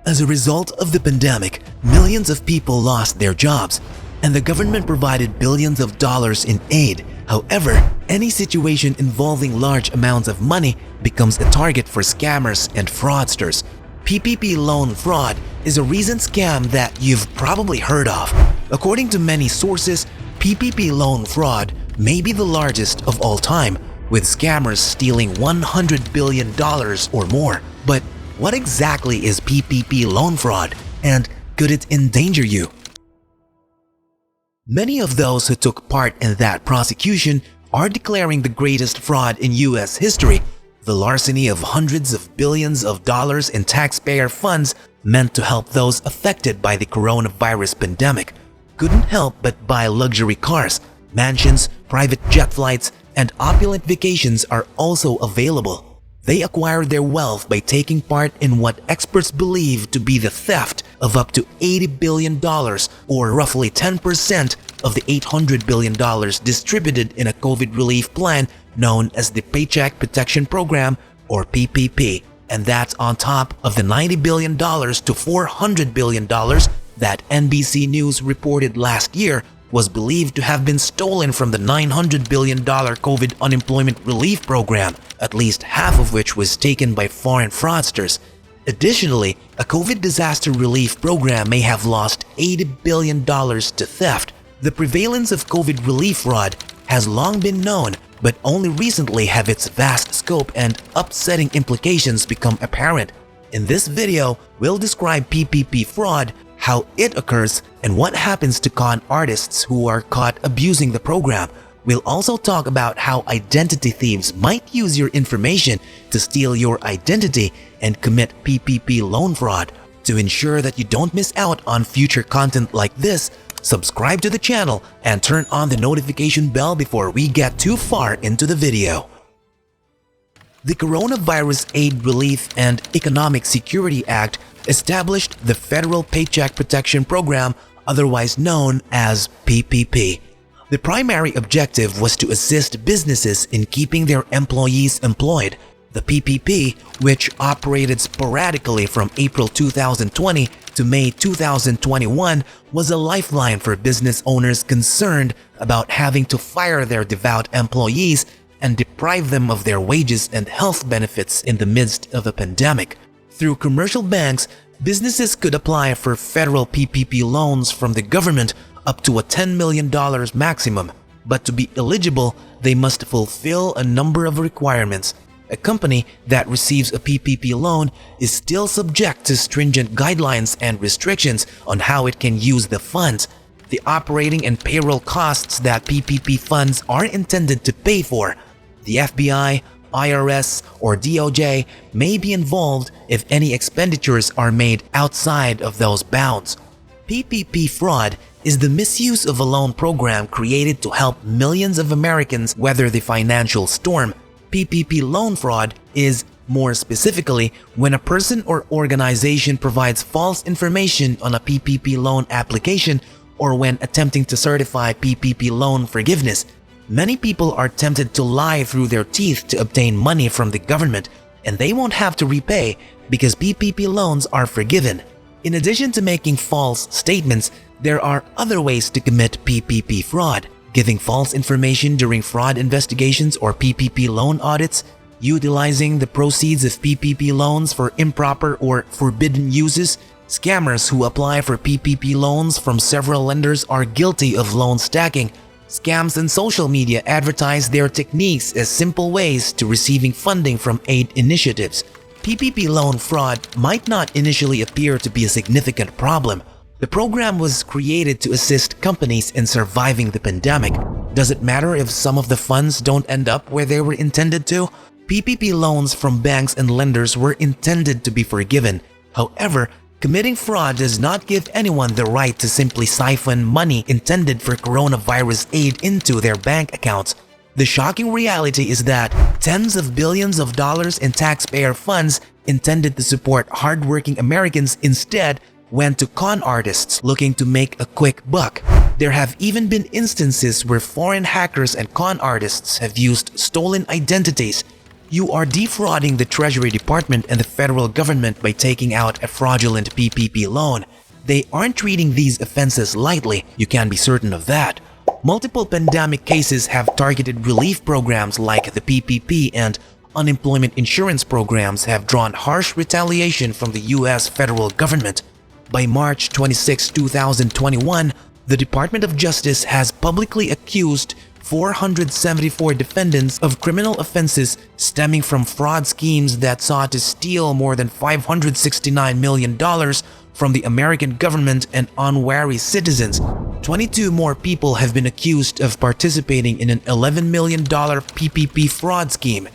As a result of the pandemic, millions of people lost their jobs, and the government provided billions of dollars in aid. However, any situation involving large amounts of money becomes a target for scammers and fraudsters. PPP loan fraud is a recent scam that you've probably heard of. According to many sources, PPP loan fraud may be the largest of all time, with scammers stealing $100 billion or more. But what exactly is PPP loan fraud, and could it endanger you? Many of those who took part in that prosecution are declaring the greatest fraud in US history, the larceny of hundreds of billions of dollars in taxpayer funds meant to help those affected by the coronavirus pandemic. Couldn't help but buy luxury cars, mansions, private jet flights, and opulent vacations are also available. They acquired their wealth by taking part in what experts believe to be the theft of up to $80 billion, or roughly 10% of the $800 billion distributed in a COVID relief plan known as the Paycheck Protection Program, or PPP. And that's on top of the $90 billion to $400 billion that NBC News reported last year was believed to have been stolen from the $900 billion COVID unemployment relief program, at least half of which was taken by foreign fraudsters. Additionally, a COVID disaster relief program may have lost $80 billion to theft. The prevalence of COVID relief fraud has long been known, but only recently have its vast scope and upsetting implications become apparent. In this video, we'll describe PPP fraud, how it occurs, and what happens to con artists who are caught abusing the program. We'll also talk about how identity thieves might use your information to steal your identity and commit PPP loan fraud. To ensure that you don't miss out on future content like this, subscribe to the channel and turn on the notification bell before we get too far into the video. The Coronavirus Aid, Relief, and Economic Security Act established the Federal Paycheck Protection Program, otherwise known as PPP. The primary objective was to assist businesses in keeping their employees employed. The PPP, which operated sporadically from April 2020 to May 2021, was a lifeline for business owners concerned about having to fire their devout employees and deprive them of their wages and health benefits in the midst of a pandemic. Through commercial banks, businesses could apply for federal PPP loans from the government up to a $10 million maximum. But to be eligible, they must fulfill a number of requirements. A company that receives a PPP loan is still subject to stringent guidelines and restrictions on how it can use the funds. The operating and payroll costs that PPP funds are intended to pay for. The FBI, IRS, or DOJ may be involved if any expenditures are made outside of those bounds. PPP fraud is the misuse of a loan program created to help millions of Americans weather the financial storm. PPP loan fraud is, more specifically, when a person or organization provides false information on a PPP loan application or when attempting to certify PPP loan forgiveness. Many people are tempted to lie through their teeth to obtain money from the government, and they won't have to repay because PPP loans are forgiven. In addition to making false statements, there are other ways to commit PPP fraud: giving false information during fraud investigations or PPP loan audits, utilizing the proceeds of PPP loans for improper or forbidden uses. Scammers who apply for PPP loans from several lenders are guilty of loan stacking. Scams and social media advertise their techniques as simple ways to receiving funding from aid initiatives. PPP loan fraud might not initially appear to be a significant problem. The program was created to assist companies in surviving the pandemic. Does it matter if some of the funds don't end up where they were intended to? PPP loans from banks and lenders were intended to be forgiven. However, committing fraud does not give anyone the right to simply siphon money intended for coronavirus aid into their bank accounts. The shocking reality is that tens of billions of dollars in taxpayer funds intended to support hardworking Americans instead went to con artists looking to make a quick buck. There have even been instances where foreign hackers and con artists have used stolen identities, You are defrauding the Treasury Department and the federal government by taking out a fraudulent PPP loan. They aren't treating these offenses lightly, you can be certain of that. Multiple pandemic cases have targeted relief programs like the PPP, and unemployment insurance programs have drawn harsh retaliation from the US federal government. By March 26, 2021, the Department of Justice has publicly accused 474 defendants of criminal offenses stemming from fraud schemes that sought to steal more than $569 million from the American government and unwary citizens. 22 more people have been accused of participating in an $11 million PPP fraud scheme.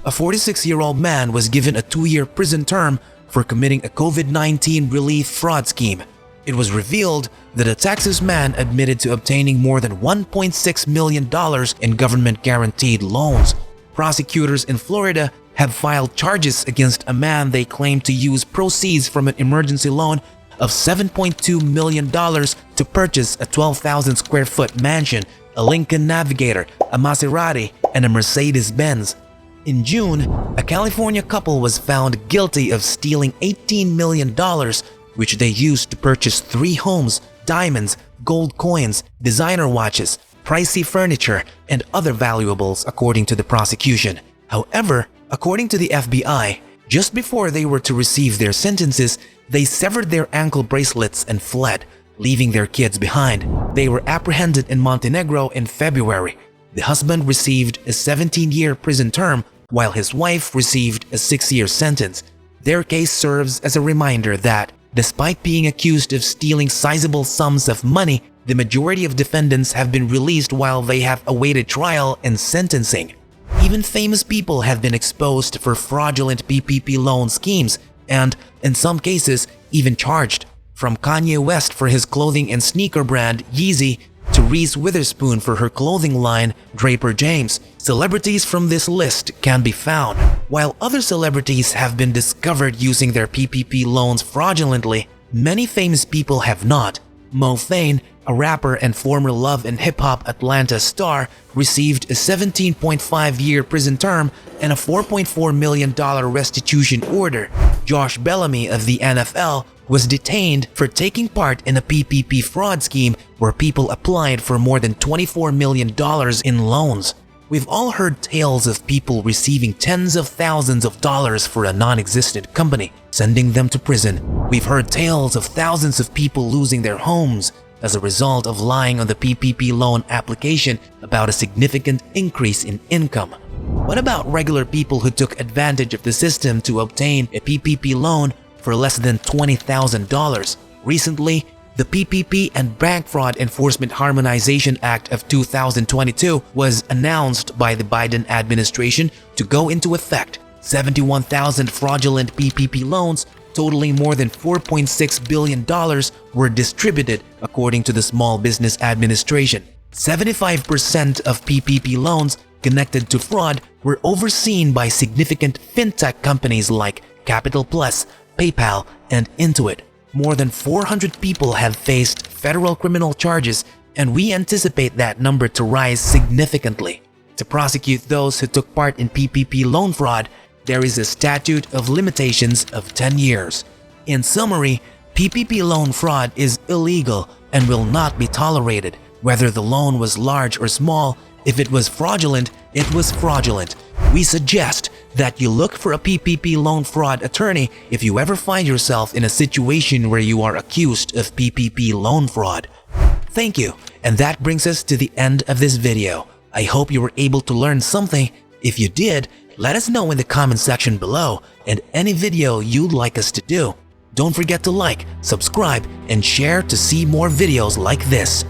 A 46-year-old man was given a 2-year prison term for committing a COVID-19 relief fraud scheme. It was revealed that a Texas man admitted to obtaining more than $1.6 million in government-guaranteed loans. Prosecutors in Florida have filed charges against a man they claim to use proceeds from an emergency loan of $7.2 million to purchase a 12,000 square foot mansion, a Lincoln Navigator, a Maserati, and a Mercedes-Benz. In June, a California couple was found guilty of stealing $18 million, which they used to purchase 3 homes, diamonds, gold coins, designer watches, pricey furniture, and other valuables, according to the prosecution. However, according to the FBI, just before they were to receive their sentences, they severed their ankle bracelets and fled, leaving their kids behind. They were apprehended in Montenegro in February. The husband received a 17-year prison term, while his wife received a 6-year sentence. Their case serves as a reminder that, despite being accused of stealing sizable sums of money, the majority of defendants have been released while they have awaited trial and sentencing. Even famous people have been exposed for fraudulent PPP loan schemes and, in some cases, even charged. From Kanye West for his clothing and sneaker brand Yeezy to Reese Witherspoon for her clothing line Draper James, celebrities from this list can be found. While other celebrities have been discovered using their PPP loans fraudulently, many famous people have not. Mo Thane, a rapper and former Love and Hip Hop Atlanta star, received a 17.5-year prison term and a $4.4 million restitution order. Josh Bellamy of the NFL was detained for taking part in a PPP fraud scheme where people applied for more than $24 million in loans. We've all heard tales of people receiving tens of thousands of dollars for a non-existent company, sending them to prison. We've heard tales of thousands of people losing their homes as a result of lying on the PPP loan application about a significant increase in income. What about regular people who took advantage of the system to obtain a PPP loan for less than $20,000? Recently, the PPP and Bank Fraud Enforcement Harmonization Act of 2022 was announced by the Biden administration to go into effect. 71,000 fraudulent PPP loans totaling more than $4.6 billion were distributed, according to the Small Business Administration. 75% of PPP loans connected to fraud were overseen by significant fintech companies like Capital Plus, PayPal, and Intuit. More than 400 people have faced federal criminal charges, and we anticipate that number to rise significantly. To prosecute those who took part in PPP loan fraud, there is a statute of limitations of 10 years. In summary, PPP loan fraud is illegal and will not be tolerated. Whether the loan was large or small, if it was fraudulent, it was fraudulent. We suggest that you look for a PPP loan fraud attorney if you ever find yourself in a situation where you are accused of PPP loan fraud. Thank you, and that brings us to the end of this video. I hope you were able to learn something. If you did, let us know in the comment section below and any video you'd like us to do. Don't forget to like, subscribe, and share to see more videos like this.